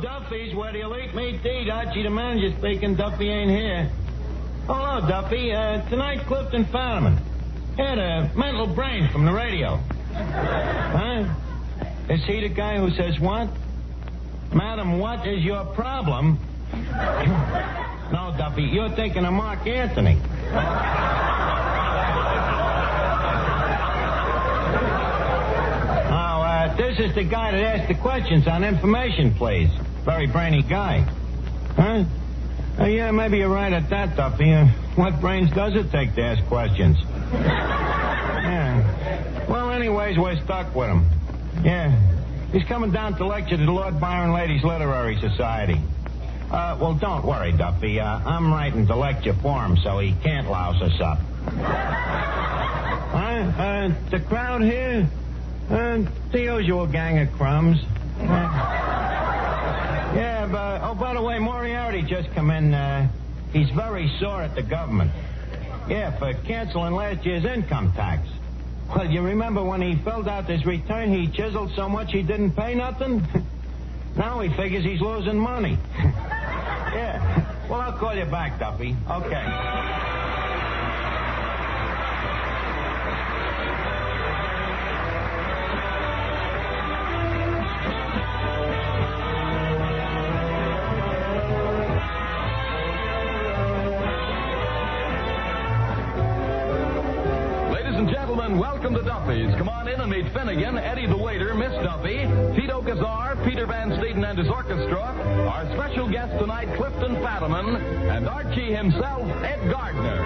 Hello, Duffy's, where the elite meet the eat. Archie, the manager speaking. Duffy ain't here. Hello, Duffy. Tonight, Clifton Fadiman. Had a mental brain from the radio. Huh? Is he the guy who says what? Madam, what is your problem? No, Duffy, you're thinking of Mark Anthony. This is the guy that asked the questions on information, please. Very brainy guy. Huh? Yeah, maybe you're right at that, Duffy. What brains does it take to ask questions? Yeah. Well, anyways, we're stuck with him. Yeah. He's coming down to lecture to the Lord Byron Ladies Literary Society. Well, don't worry, Duffy. I'm writing the lecture for him, so he can't louse us up. The crowd here? The usual gang of crumbs. Yeah, but, oh, by the way, Moriarty just come in. He's very sore at the government. Yeah, for canceling last year's income tax. Well, you remember when he filled out his return, he chiseled so much he didn't pay nothing? Now he figures he's losing money. Yeah. Well, I'll call you back, Duffy. Okay. Welcome to Duffy's. Come on in and meet Finnegan, Eddie the waiter, Miss Duffy, Tito Kazar, Peter Van Steeden and his orchestra, our special guest tonight, Clifton Fadiman, and Archie himself, Ed Gardner.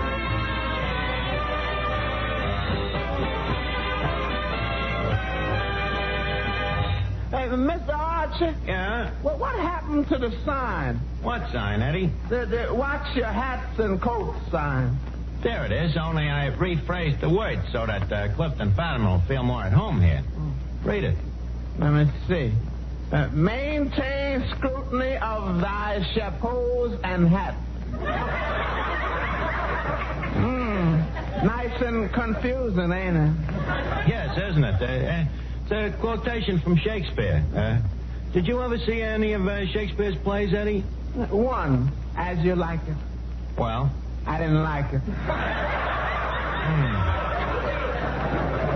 Hey, Mr. Archie? Yeah? Well, what happened to the sign? What sign, Eddie? The watch your hats and coats sign. There it is, only I rephrased the words so that Clifton Fadiman will feel more at home here. Read it. Let me see. Maintain scrutiny of thy chapeaus and hats. Nice and confusing, ain't it? Yes, isn't it? It's a quotation from Shakespeare. Did you ever see any of Shakespeare's plays, Eddie? One, As You Like It. Well? I didn't like it.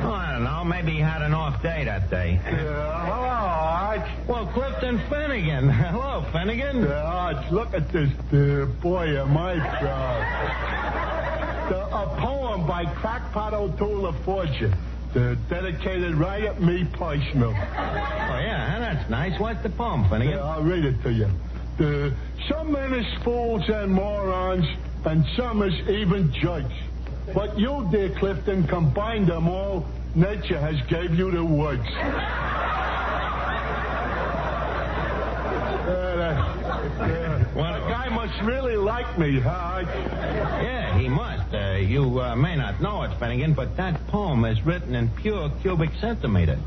Oh, I don't know. Maybe he had an off day that day. Hello, Arch. Well, Clifton Finnegan. Hello, Finnegan. Arch, look at this. Boy, am I proud. A poem by Crackpot O'Toole of Fortune. Dedicated right at me personal. Oh, yeah, that's nice. What's the poem, Finnegan? Yeah, I'll read it to you. Some men is fools and morons, and some is even judge. But you, dear Clifton, combined them all. Nature has gave you the words. Well, the guy must really like me, huh? Yeah, he must. You may not know it, Finnegan, but that poem is written in pure cubic centimeter.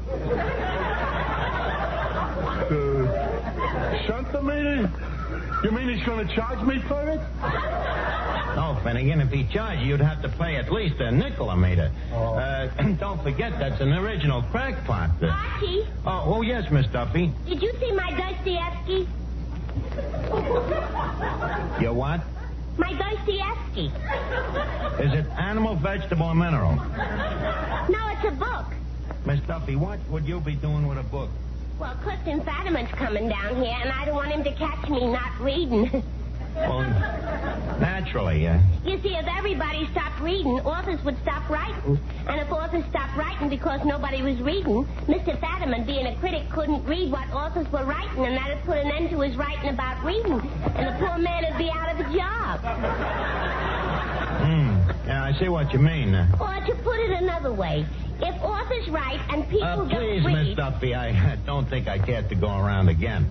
Centimeter? You mean he's going to charge me for it? No, Finnegan, if he charged you, you'd have to pay at least a nickel a meter. Oh. Don't forget, that's an original crackpot. Archie? Oh, yes, Miss Duffy. Did you see my Dostoevsky? Your what? My Dostoevsky. Is it animal, vegetable, or mineral? No, it's a book. Miss Duffy, what would you be doing with a book? Well, Clifton Fadiman's coming down here, and I don't want him to catch me not reading. Well, naturally, You see, if everybody stopped reading, authors would stop writing. And if authors stopped writing because nobody was reading, Mr. Fadiman, being a critic, couldn't read what authors were writing, and that'd put an end to his writing about reading. And the poor man would be out of a job. Yeah, I see what you mean. Or to put it another way, if authors write and people please, don't read... Miss Duffy, I don't think I care to go around again.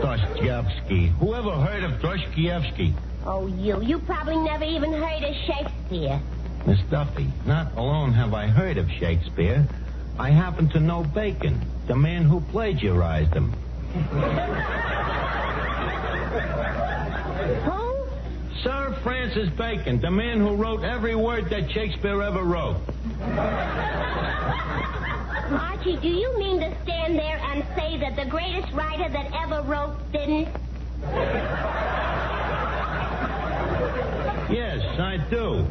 Dostoevsky. Whoever heard of Dostoevsky? Oh, you probably never even heard of Shakespeare. Miss Duffy, not alone have I heard of Shakespeare, I happen to know Bacon, the man who plagiarized him. Who? Sir Francis Bacon, the man who wrote every word that Shakespeare ever wrote. Archie, do you mean to stand there and say that the greatest writer that ever wrote didn't? Yes, I do.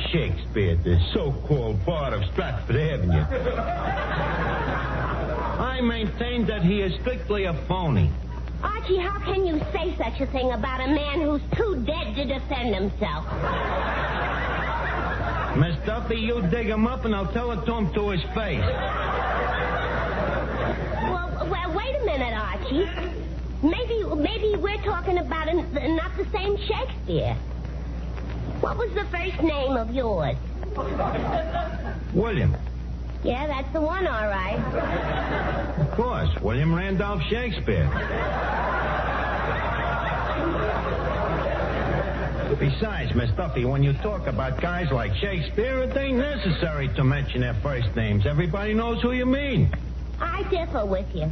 Shakespeare, the so-called bard of Stratford Avenue. I maintain that he is strictly a phony. Archie, how can you say such a thing about a man who's too dead to defend himself? Miss Duffy, you dig him up and I'll tell it to him to his face. Well, wait a minute, Archie. Maybe we're talking about not the same Shakespeare. What was the first name of yours? William. Yeah, that's the one, all right. Of course, William Randolph Shakespeare. Besides, Miss Duffy, when you talk about guys like Shakespeare, it ain't necessary to mention their first names. Everybody knows who you mean. I differ with you.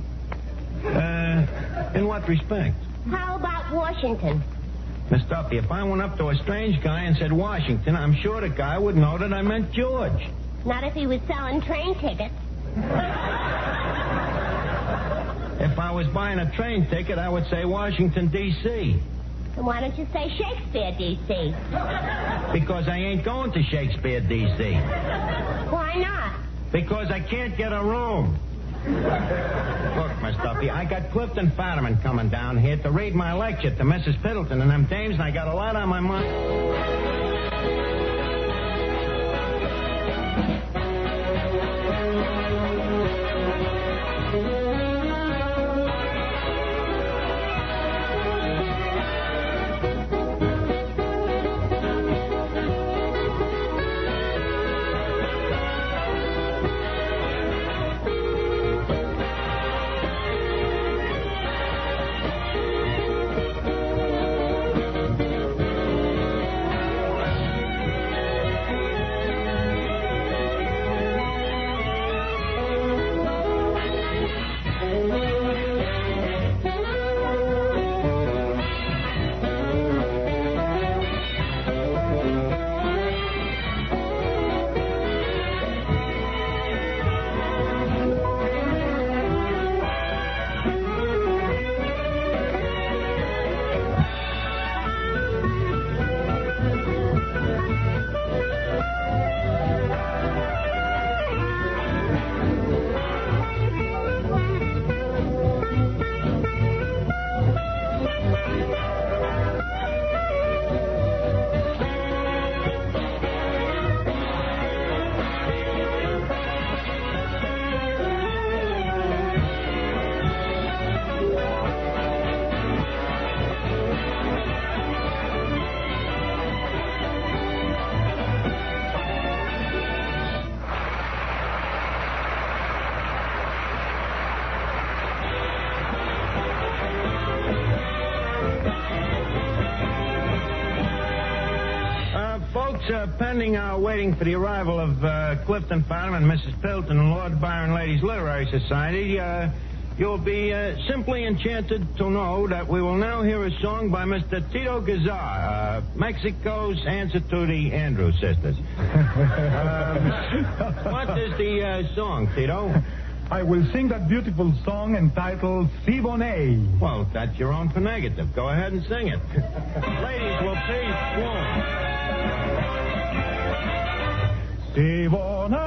In what respect? How about Washington? Miss Duffy, if I went up to a strange guy and said Washington, I'm sure the guy would know that I meant George. Not if he was selling train tickets. If I was buying a train ticket, I would say Washington, D.C. Then why don't you say Shakespeare, D.C.? Because I ain't going to Shakespeare, D.C. Why not? Because I can't get a room. Look, Miss Duffy, I got Clifton Fadiman coming down here to read my lecture to Mrs. Pendleton and them dames, and I got a lot on my mind. Pending our waiting for the arrival of Clifton Fadiman, Mrs. Pendleton, and Lord Byron Ladies Literary Society, you'll be simply enchanted to know that we will now hear a song by Mr. Tito Gazar, Mexico's answer to the Andrews sisters. What is the song, Tito? I will sing that beautiful song entitled Si Bonet. Well, that's your own prerogative. Go ahead and sing it. Ladies, will please swoon. Si bonai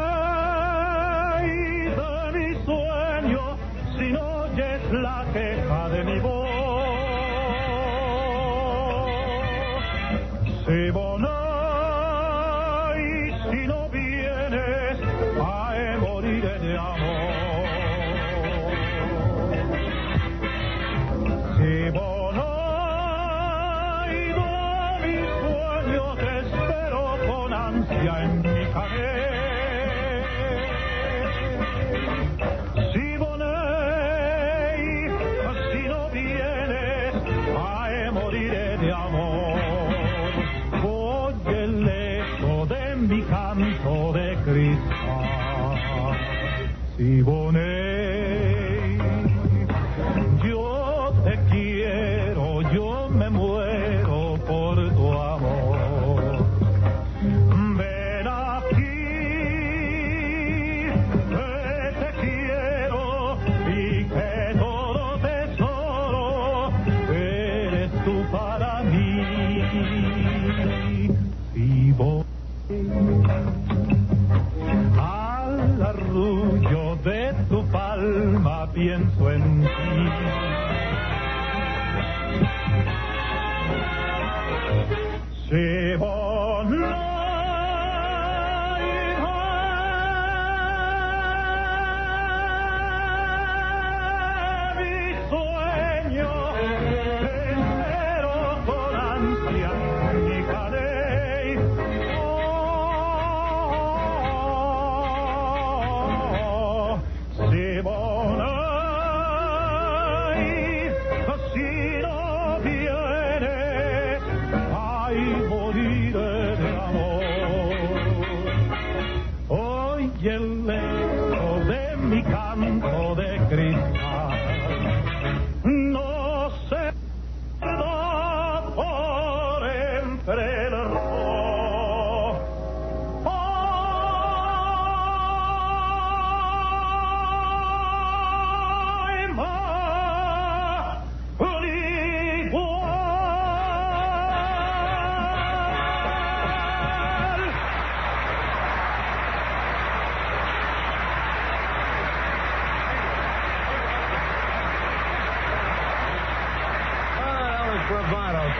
de mi sueño, si no oyes la queja de mi voz. Si bonai, si no vienes, ay, moriré de amor. Si bonai de mi sueño, te espero con ansia en mi Si bonai, si no vienes, ay, moriré de amor. Oye el eco de mi canto de cristal. Si bonai, yo te quiero, yo me muero por tu amor. Ven aquí, te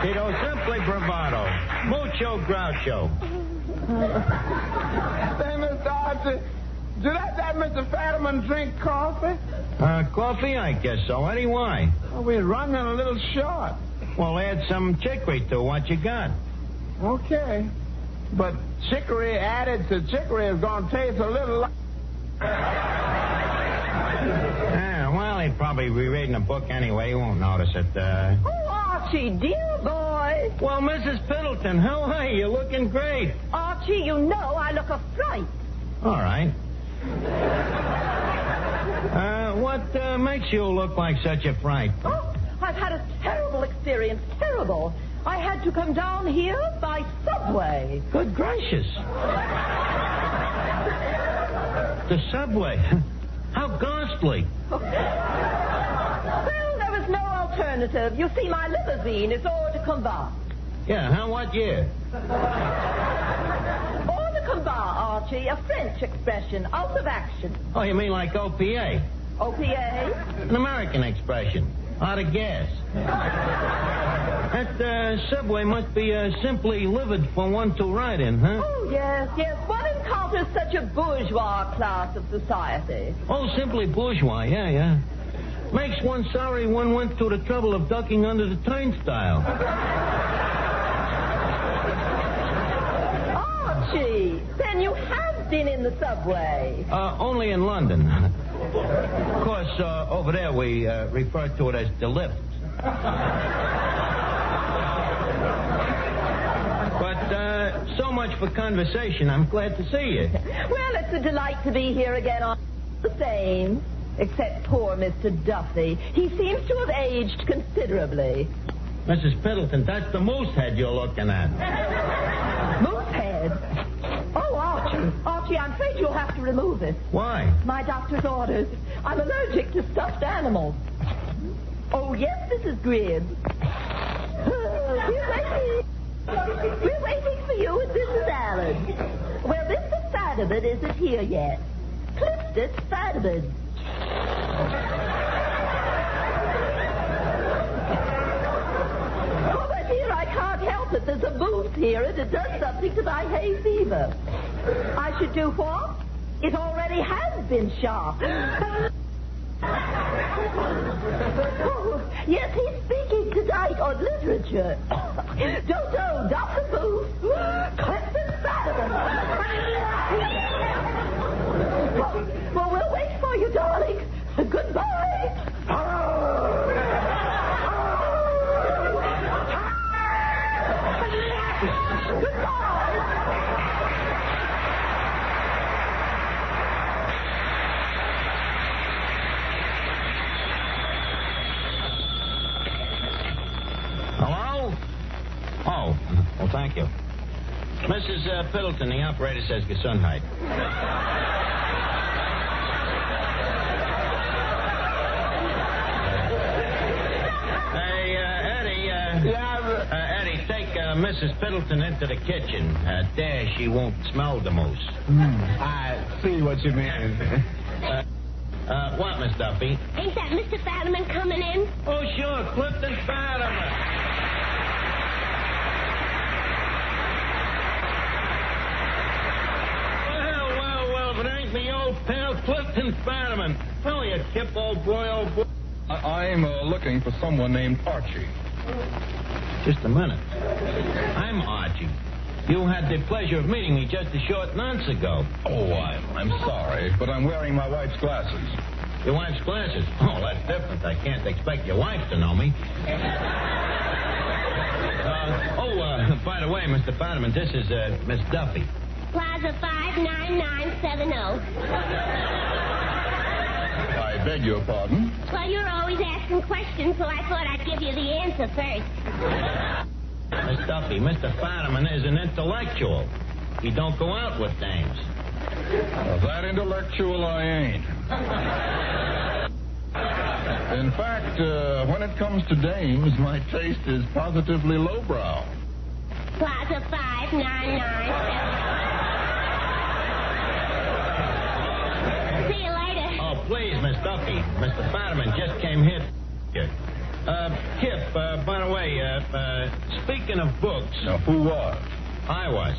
Tito, simply bravado. Mucho groucho. Say, Mr. Archie, did that Mr. Fadiman drink coffee? Coffee? I guess so. Eddie, why? Well, we're running a little short. Well, add some chicory to what you got. Okay. But chicory added to chicory is going to taste a little like... Yeah, well, he'd probably be reading a book anyway. He won't notice it. Oh, Archie, dear boy. Well, Mrs. Pendleton, how are you? You're looking great. Archie, you know I look a fright. All right. What makes you look like such a fright? Oh, I've had a terrible experience. Terrible. I had to come down here by subway. Good gracious. The subway? How ghastly. Well, there was no alternative. You see, my limousine is hors de combat. Yeah, what year? Hors de combat, Archie, a French expression, out of action. Oh, you mean like OPA? OPA? An American expression. Out of gas. That subway must be simply livid for one to ride in, huh? Oh, yes. One encounters such a bourgeois class of society. Oh, simply bourgeois, yeah. Makes one sorry one went to the trouble of ducking under the turnstile. Archie, then you have been in the subway. Only in London. Of course, over there we refer to it as the lift. But so much for conversation. I'm glad to see you. Well, it's a delight to be here again. All the same, except poor Mr. Duffy. He seems to have aged considerably. Mrs. Pendleton, that's the moose head you're looking at. Moose head? Oh, Archie, I'm afraid you'll have to remove it. Why? My doctor's orders. I'm allergic to stuffed animals. Oh, yes, Mrs. Gribb. We're waiting for you and Mrs. Allen. Well, Mr. Fadiman isn't here yet. Clifton Fadiman. Oh, my dear, I can't help it. There's a moose here, and it does something to my hay fever. I should do what? It already has been shot. Oh, yes, he's speaking tonight on literature. Don't Dr. Booth. Clifton Fadiman. Well, we'll wait for you, darling. Goodbye. Oh, well, thank you. Mrs. Pendleton, the operator says Gesundheit. Hey, Eddie. Eddie, take Mrs. Pendleton into the kitchen. There she won't smell the moose. I see what you mean. What, Miss Duffy? Ain't that Mr. Fadiman coming in? Oh, sure, Clifton Fadiman. me old pal Clifton Fadiman. How are you, Kip, old boy, old boy? I'm looking for someone named Archie. Just a minute. I'm Archie. You had the pleasure of meeting me just a short nonce ago. Oh, I'm sorry, but I'm wearing my wife's glasses. Your wife's glasses? Oh, that's different. I can't expect your wife to know me. By the way, Mr. Fadiman, this is Miss Duffy. Plaza 59970. I beg your pardon? Well, you're always asking questions, so I thought I'd give you the answer first. Miss Duffy, Mr. Fadiman is an intellectual. He don't go out with dames. Well, that intellectual I ain't. In fact, when it comes to dames, my taste is positively lowbrow. Plaza 59970. See you later. Oh, please, Miss Duffy. Mr. Fadiman just came here. Kip, by the way, speaking of books... Now, who was? I was.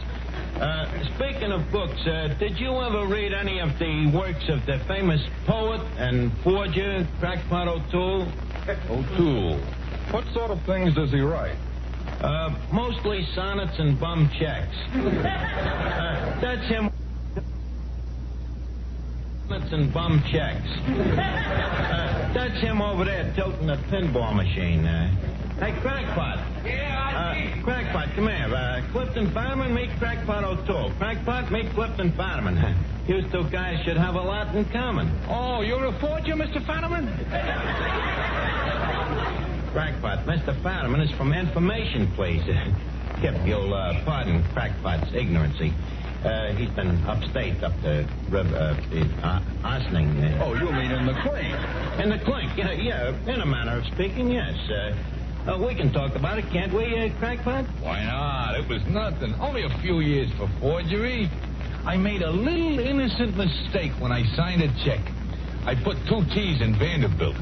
Speaking of books, did you ever read any of the works of the famous poet and forger, Crackpot O'Toole? O'Toole. What sort of things does he write? Mostly sonnets and bum checks. That's him. Sonnets and bum checks. That's him over there tilting the pinball machine. Hey, Crackpot. Yeah, Crackpot, come here. Clifton Fadiman, meet Crackpot O'Toole. Crackpot, meet Clifton Fadiman. You two guys should have a lot in common. Oh, you're a forger, Mr. Fadiman? Crackpot, Mr. Fadiman is from information, please. Kip, you'll pardon Crackpot's ignorancy. He's been upstate, up the river, Ossining. Oh, you mean in the clink? In the clink, yeah, in a manner of speaking, yes. We can talk about it, can't we, Crackpot? Why not? It was nothing. Only a few years for forgery. I made a little innocent mistake when I signed a check. I put 2 T's in Vanderbilt.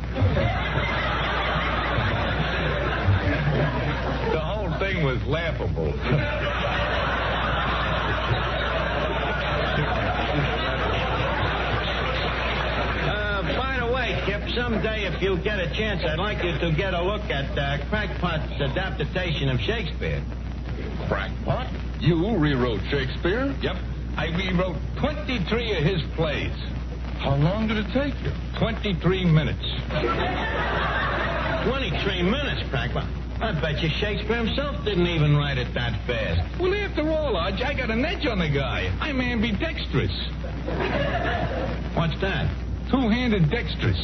The whole thing was laughable. Kip, someday if you get a chance, I'd like you to get a look at Crackpot's adaptation of Shakespeare. Crackpot? You rewrote Shakespeare? Yep. I rewrote 23 of his plays. How long did it take you? 23 minutes. 23 minutes, Crackpot? I bet you Shakespeare himself didn't even write it that fast. Well, after all, Arch, I got an edge on the guy. I'm ambidextrous. What's that? Two-handed dexterous.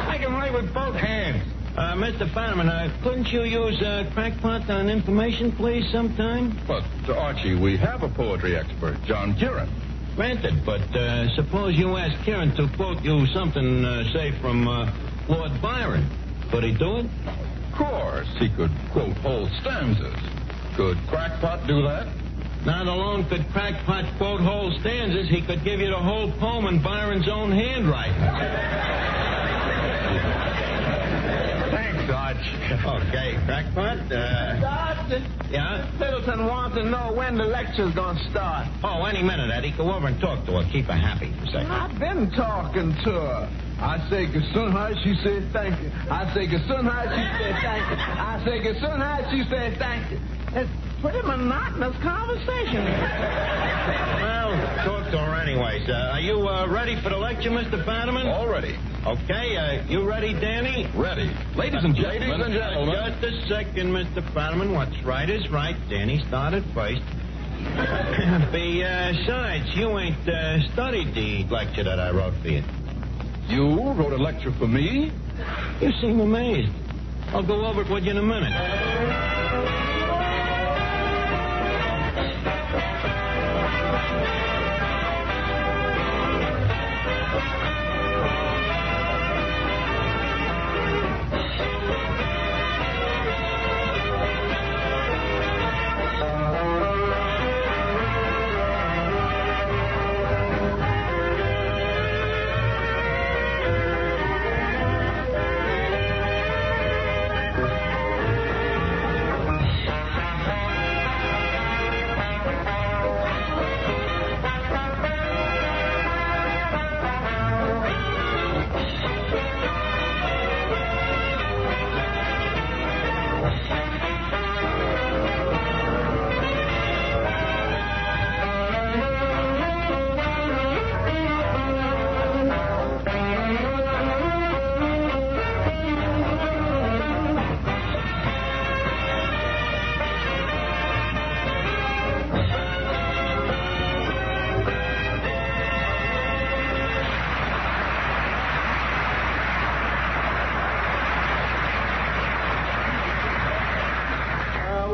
I can write with both hands. Mr. Fadiman, couldn't you use Crackpot on information, please, sometime? But, Archie, we have a poetry expert, John Kieran. Granted, but suppose you ask Kieran to quote you something, say, from Lord Byron. Could he do it? Of course. He could quote whole stanzas. Could Crackpot do that? Not alone could Crackpot quote whole stanzas, he could give you the whole poem in Byron's own handwriting. Thanks, Arch. Okay, Crackpot. Doctor. Yeah? Pendleton wants to know when the lecture's going to start. Oh, any minute, Eddie. Go over and talk to her. Keep her happy for a second. I've been talking to her. I say Gesundheit, she says thank you. I say Gesundheit, she says thank you. I say Gesundheit, she says thank you. It's pretty monotonous conversation. Well, talk to her anyways. Are you ready for the lecture, Mr. Fadiman? All ready. Okay, you ready, Danny? Ready. Ladies and gentlemen. Just a second, Mr. Fadiman. What's right is right. Danny started first. Besides, you ain't studied the lecture that I wrote for you. You wrote a lecture for me? You seem amazed. I'll go over it with you in a minute.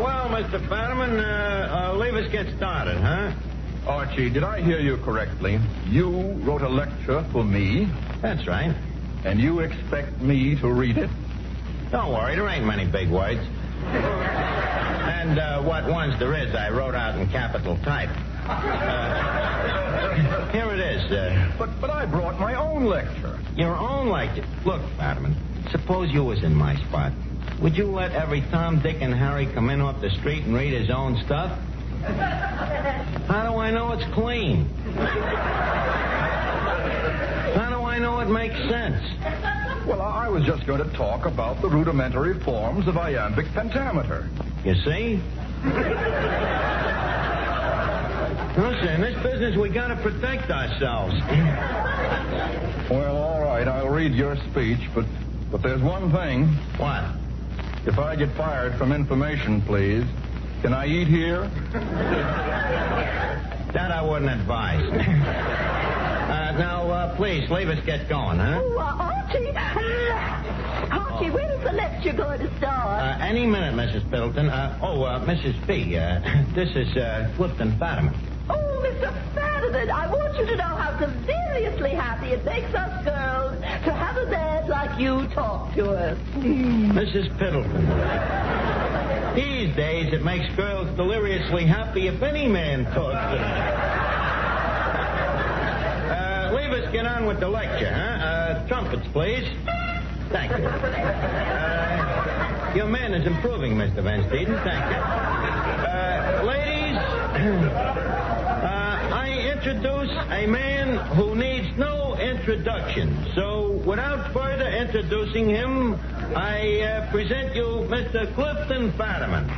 Well, Mr. Fadiman, leave us get started, huh? Archie, did I hear you correctly? You wrote a lecture for me, That's right. and you expect me to read it? Don't worry, there ain't many big words. And what ones there is, I wrote out in capital type. Here it is. But I brought my own lecture. Your own lecture. Look, Fadiman, suppose you was in my spot. Would you let every Tom, Dick, and Harry come in off the street and read his own stuff? How do I know it's clean? How do I know it makes sense? Well, I was just going to talk about the rudimentary forms of iambic pentameter. You see? Listen, in this business, we gotta protect ourselves. Well, all right, I'll read your speech, but there's one thing. What? If I get fired from information, please, can I eat here? That I wouldn't advise. Now, please, leave us get going, huh? Oh, Archie. Archie, when is the lecture going to start? Any minute, Mrs. Pendleton. Mrs. P. This is Clifton Fadiman. Oh, Mr. Fadiman, I want you to know how seriously happy it makes us girls to have a man like you talk to us. Mrs. Pendleton. These days, it makes girls deliriously happy if any man talks to them. Leave us get on with the lecture, huh? Trumpets, please. Thank you. Your man is improving, Mr. Van Steeden. Thank you. Ladies, I introduce a man who needs no introduction. So, without further introducing him, I present you Mr. Clifton Fadiman.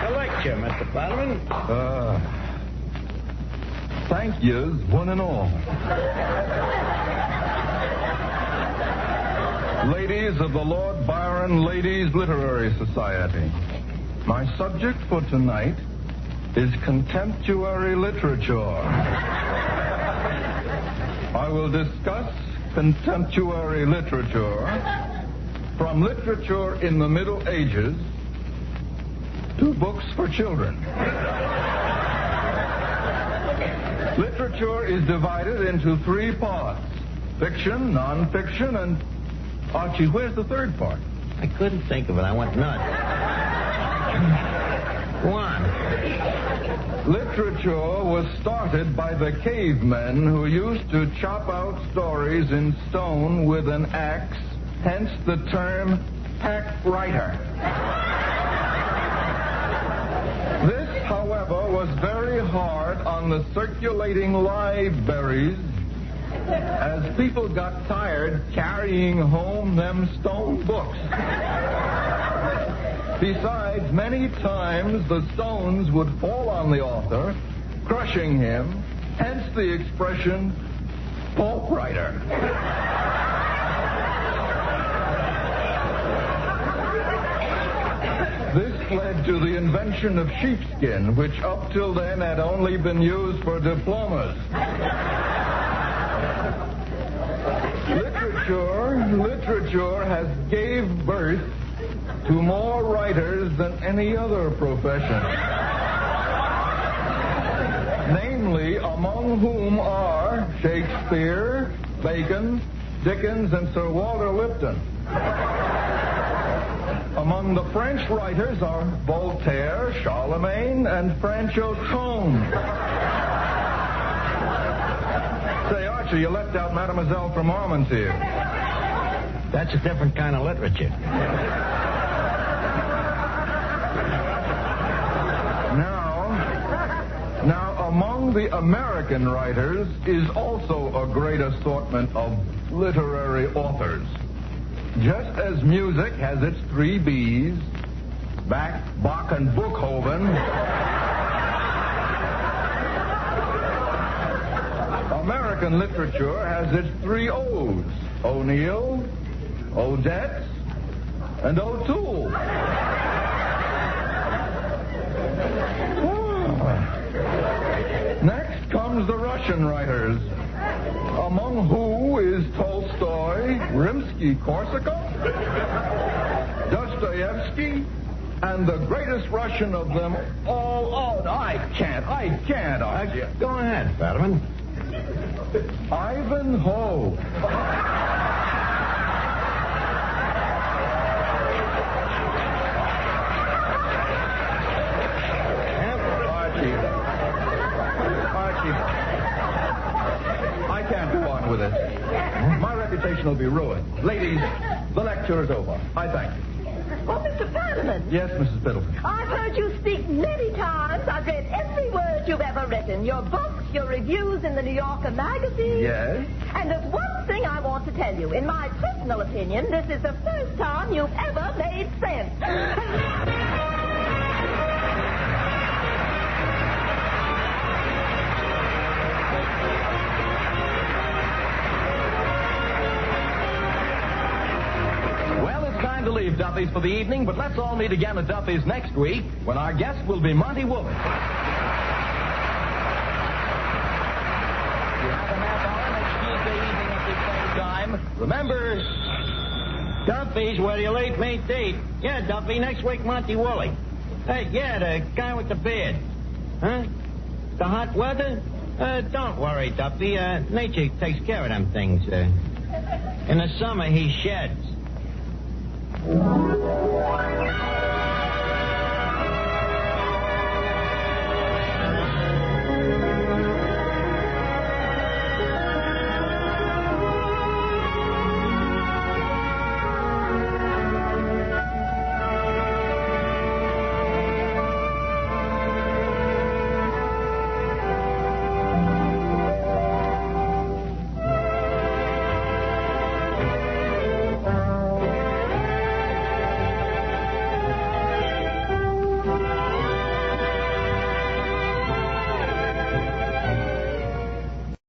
A lecture, Mr. Fadiman. Thank yous, one and all. Ladies of the Lord Byron Ladies Literary Society, my subject for tonight is contemptuary literature. I will discuss contemptuary literature from literature in the Middle Ages to books for children. Literature is divided into three parts: fiction, non-fiction, and... Archie, where's the third part? I couldn't think of it. I went nuts. Go on. Literature was started by the cavemen who used to chop out stories in stone with an axe, hence the term hack writer. This, however, was very hard on the circulating libraries, as people got tired carrying home them stone books. Besides, many times the stones would fall on the author, crushing him, hence the expression pulp writer. This led to the invention of sheepskin, which up till then had only been used for diplomas. Literature has gave birth to more writers than any other profession. Namely, among whom are Shakespeare, Bacon, Dickens, and Sir Walter Lipton. Among the French writers are Voltaire, Charlemagne, and Franchot Tone. Say, Archie, you left out Mademoiselle from Armentières. That's a different kind of literature. Now, among the American writers is also a great assortment of literary authors. Just as music has its three B's, Bach, and Bookhoven, American literature has its three O's, O'Neill, Odette, and O'Toole. Next comes the Russian writers, among who is Tolstoy, Rimsky-Korsakov, Dostoevsky, and the greatest Russian of them all. Oh, I can't, Archie. Go ahead, Fadiman. Ivanhoe. Archie, I can't go on with this. My reputation will be ruined. Ladies, the lecture is over. I thank you. Oh, Mr. Fadiman. Yes, Mrs. Pendleton. I've heard you speak many times. I've read every word you've ever written. Your books, your reviews in the New Yorker magazine. Yes? And there's one thing I want to tell you. In my personal opinion, this is the first time you've ever made sense. To leave Duffy's for the evening, but let's all meet again at Duffy's next week when our guest will be Monty Woolley. You have a half hour next Tuesday evening at the same time. Remember, Duffy's where your late mate date. Yeah, Duffy, next week, Monty Woolley. Hey, yeah, the guy with the beard. Huh? The hot weather? Don't worry, Duffy. Nature takes care of them things. In the summer, he sheds.